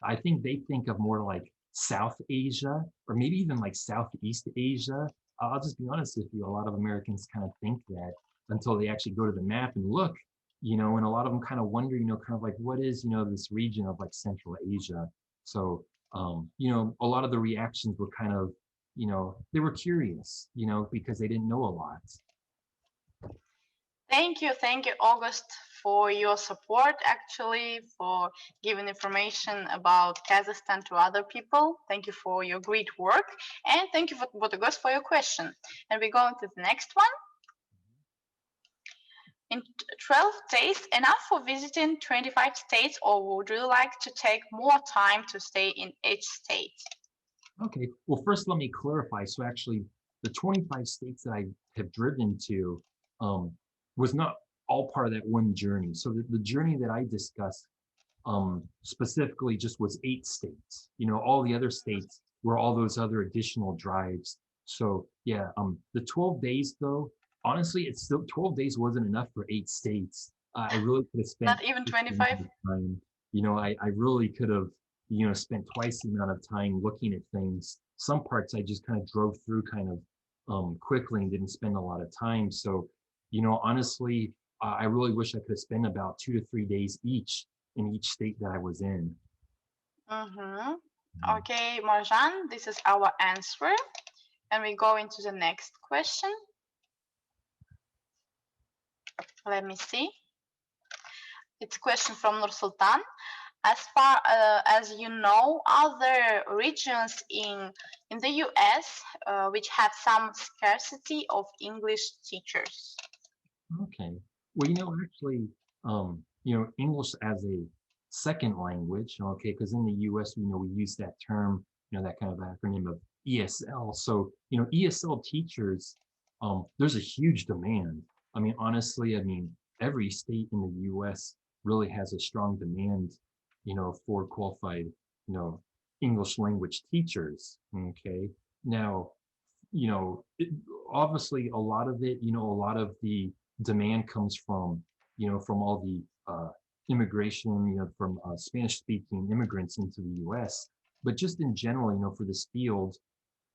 I think they think of more like South Asia or maybe even like Southeast Asia. I'll just be honest with you, a lot of Americans kind of think that until they actually go to the map and look, and a lot of them kind of wonder, kind of like what is, this region of like Central Asia. So, a lot of the reactions were kind of, they were curious, because they didn't know a lot.
Thank you, August, for your support, actually, for giving information about Kazakhstan to other people. Thank you for your great work, and thank you, August, for your question. And we're going to the next one. In 12 days, enough for visiting 25 states, or would you like to take more time to stay in each state?
Okay, well, first let me clarify. So actually, the 25 states that I have driven to, was not all part of that one journey. So the journey that I discussed specifically just was 8 states. All the other states were all those other additional drives. So yeah, the 12 days though, honestly, it's still 12 days wasn't enough for 8 states. I really could have spent
not even 25.
Time. I really could have, spent twice the amount of time looking at things. Some parts I just kind of drove through kind of quickly and didn't spend a lot of time. So honestly, I really wish I could have spent about 2 to 3 days each in each state that I was in.
Okay, Marjan, this is our answer. And we go into the next question. Let me see. It's a question from Nur Sultan. As far as you know, are there regions in the US which have some scarcity of English teachers?
Okay. Well, actually, English as a second language, okay, because in the US, we use that term, that kind of acronym of ESL. So, ESL teachers, there's a huge demand. I mean, honestly, every state in the US really has a strong demand, for qualified, English language teachers, okay? Now, obviously a lot of it, a lot of the demand comes from, from all the immigration, from Spanish-speaking immigrants into the U.S. But just in general, for this field,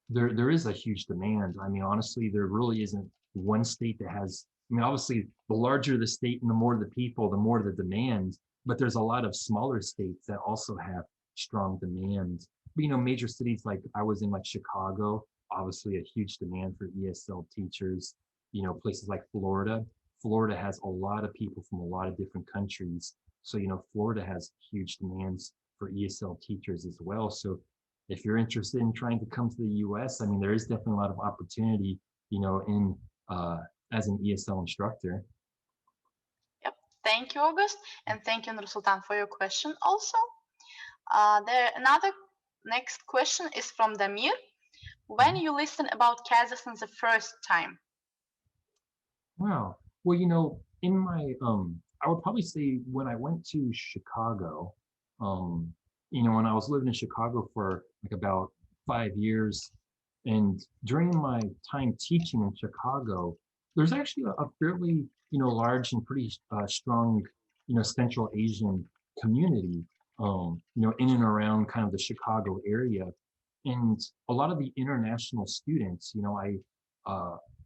there is a huge demand. I mean, honestly, there really isn't one state that has. I mean, obviously, the larger the state and the more the people, the more the demand. But there's a lot of smaller states that also have strong demand. But, major cities like I was in, like Chicago, obviously a huge demand for ESL teachers. Places like Florida. Florida has a lot of people from a lot of different countries. So, Florida has huge demands for ESL teachers as well. So if you're interested in trying to come to the US, there is definitely a lot of opportunity, in as an ESL instructor.
Yep. Thank you, August. And thank you, Nur Sultan, for your question also. Another next question is from Damir. When you listen about Kazakhstan the first time?
Wow. Well, in my, I would probably say when I went to Chicago, when I was living in Chicago for like about 5 years. And during my time teaching in Chicago, there's actually a fairly, large and pretty strong, Central Asian community, in and around kind of the Chicago area. And a lot of the international students, I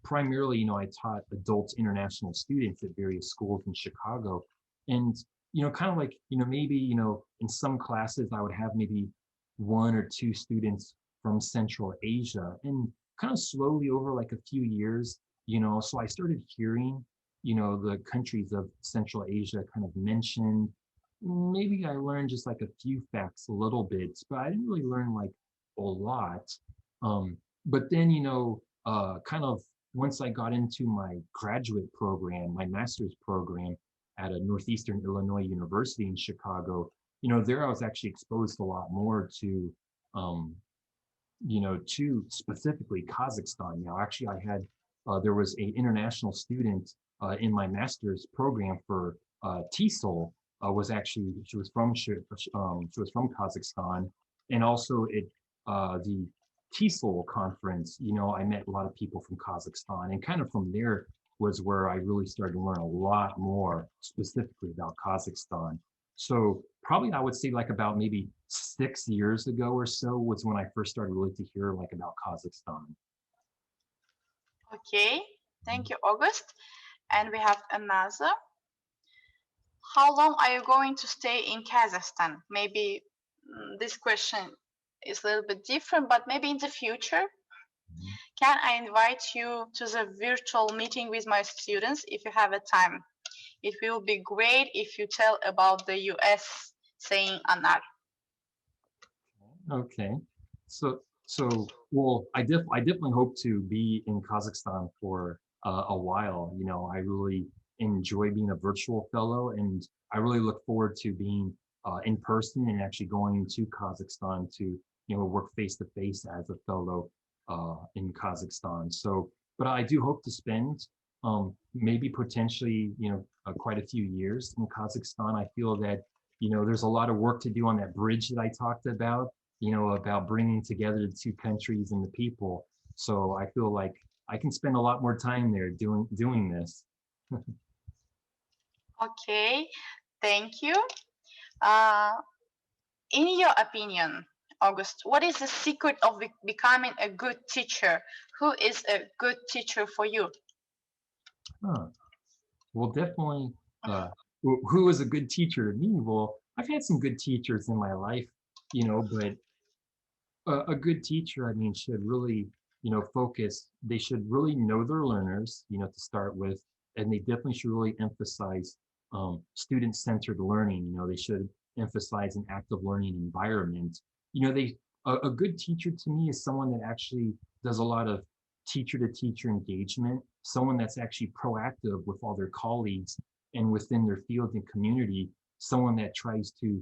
primarily, I taught adult international students at various schools in Chicago. And, kind of like, maybe, in some classes I would have maybe one or two students from Central Asia, and kind of slowly over like a few years, so I started hearing, the countries of Central Asia kind of mentioned. Maybe I learned just like a few facts, a little bit, but I didn't really learn like a lot. But then, kind of once I got into my graduate program, my master's program at a Northeastern Illinois University in Chicago, there I was actually exposed a lot more to, to specifically Kazakhstan. Now, actually, there was an international student in my master's program for TESOL. She was from Kazakhstan, and also the TESOL conference. I met a lot of people from Kazakhstan, and kind of from there was where I really started to learn a lot more specifically about Kazakhstan. So probably I would say like about maybe 6 years ago or so was when I first started really to hear like about Kazakhstan.
Okay, thank you, August. And we have another. How long are you going to stay in Kazakhstan? Maybe this question is a little bit different, but maybe in the future. Can I invite you to the virtual meeting with my students if you have a time? It will be great if you tell about the US saying Anar.
Okay, so well, I definitely hope to be in Kazakhstan for a while. I really enjoy being a virtual fellow, and I really look forward to being in person and actually going to Kazakhstan to work face to face as a fellow in Kazakhstan. So, but I do hope to spend maybe potentially quite a few years in Kazakhstan. I feel that there's a lot of work to do on that bridge that I talked about. About bringing together the two countries and the people. So I feel like I can spend a lot more time there doing this.
Okay, thank you. In your opinion, August, what is the secret of becoming a good teacher? Who is a good teacher for you?
Well, definitely, who is a good teacher to me? Well, I've had some good teachers in my life, but a good teacher, I mean, should really, focus. They should really know their learners, to start with, and they definitely should really emphasize student-centered learning. They should emphasize an active learning environment. A good teacher to me is someone that actually does a lot of teacher-to-teacher engagement, someone that's actually proactive with all their colleagues and within their field and community, someone that tries to,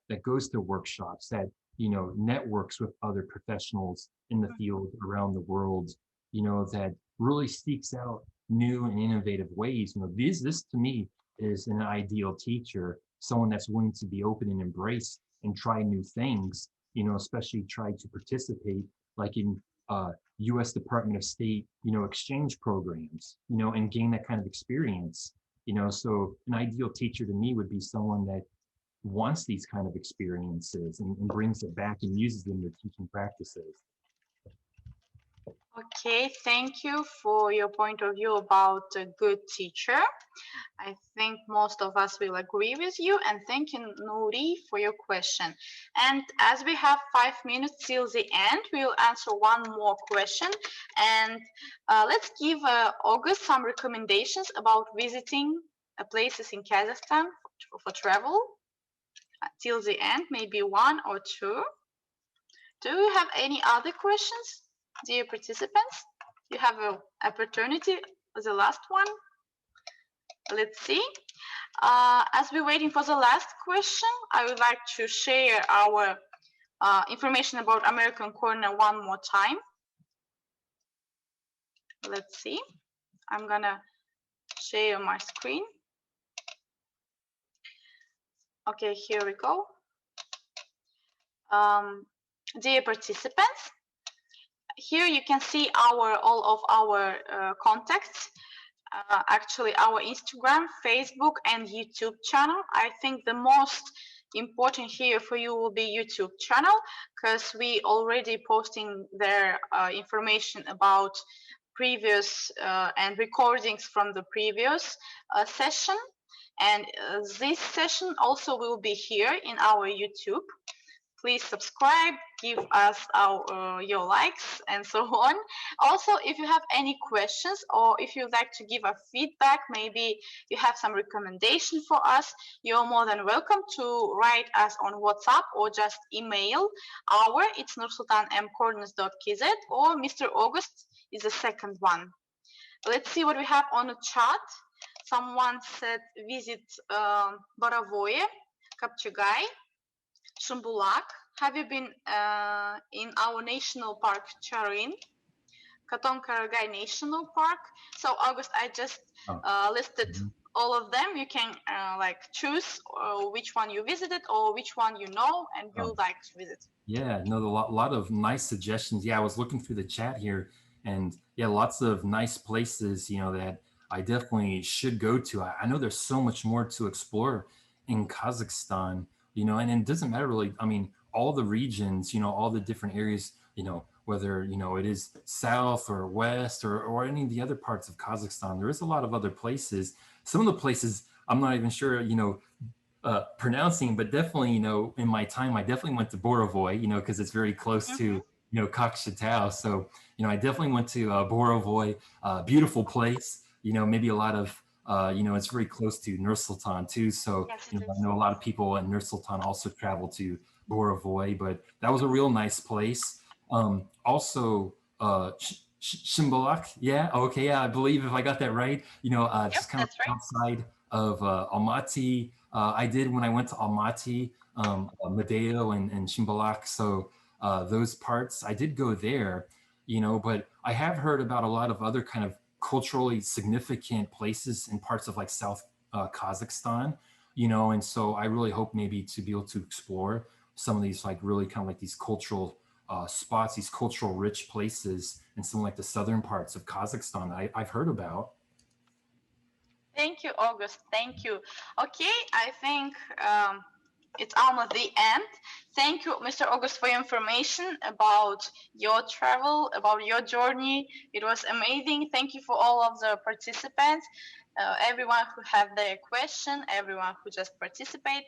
that goes to workshops, that networks with other professionals in the field around the world, that really seeks out new and innovative ways. This to me is an ideal teacher, someone that's willing to be open and embrace and try new things, especially try to participate like in US Department of State, exchange programs, and gain that kind of experience. So an ideal teacher to me would be someone that wants these kind of experiences and brings it back and uses them in their teaching practices.
Okay, thank you for your point of view about a good teacher. I think most of us will agree with you, and thank you, Nuri, for your question. And as we have 5 minutes till the end, we will answer one more question. And let's give August some recommendations about visiting places in Kazakhstan for travel. Till the end, maybe one or two. Do you have any other questions, dear participants? You have an opportunity for the last one. Let's see. As we're waiting for the last question, I would like to share our information about American Corner one more time. Let's see. I'm gonna share my screen. Okay, here we go. Dear participants, here you can see all of our contacts. Actually, our Instagram, Facebook, and YouTube channel. I think the most important here for you will be YouTube channel, because we already posting their information about previous and recordings from the previous session. And this session also will be here in our YouTube. Please subscribe, give us your likes, and so on. Also, if you have any questions or if you'd like to give a feedback, maybe you have some recommendation for us, you're more than welcome to write us on WhatsApp or just email it's nursultanmcorners.kz, or Mr. August is the second one. Let's see what we have on the chat. Someone said visit Boravoye, Kapchagay, Shumbulak. Have you been in our national park, Charin, Katon-Karagay National Park? So August, I just listed all of them. You can like choose which one you visited or which one you know and you would like to visit.
Yeah, no, a lot of nice suggestions. Yeah, I was looking through the chat here, and yeah, lots of nice places, you know, that I definitely should go to. I know there's so much more to explore in Kazakhstan, you know, and it doesn't matter really. I mean, all the regions, you know, all the different areas, you know, whether, you know, it is south or west or any of the other parts of Kazakhstan, there is a lot of other places. Some of the places I'm not even sure, you know, pronouncing, but definitely, you know, in my time, I definitely went to Borovoy, you know, because it's very close to, you know, Kokshetau. So, you know, I definitely went to Borovoy, beautiful place, you know, maybe a lot of, you know, it's very close to Nur-Sultan too. So,
Yes,
you know, I know a lot of people in Nur-Sultan also travel to Borovoy, but that was a real nice place. Also, Shimbolak, yeah, okay, yeah, I believe if I got that right, you know, just kind of
right.
outside of Almaty. I did when I went to Almaty, Medeo and Shimbolak. So those parts, I did go there, you know, but I have heard about a lot of other kind of culturally significant places in parts of like South Kazakhstan, you know, and so I really hope maybe to be able to explore some of these like really kind of like these cultural spots, these cultural rich places in some like the southern parts of Kazakhstan I've heard about.
Thank you, August. Thank you. Okay, I think it's almost the end. Thank you, Mr. August, for your information about your travel, about your journey. It was amazing. Thank you for all of the participants, everyone who have their question, everyone who just participate.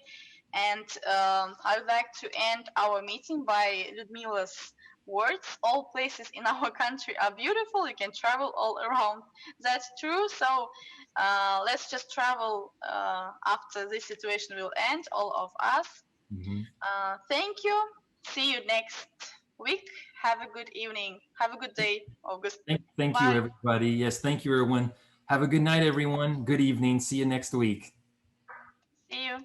And I would like to end our meeting by Ludmila's words. All places in our country are beautiful. You can travel all around. That's true. So let's just travel after this situation will end, all of us. Thank you. See you next week. Have a good evening. Have a good day, August.
Thank you, everybody. Yes, thank you, everyone. Have a good night, everyone. Good evening. See you next week.
See you.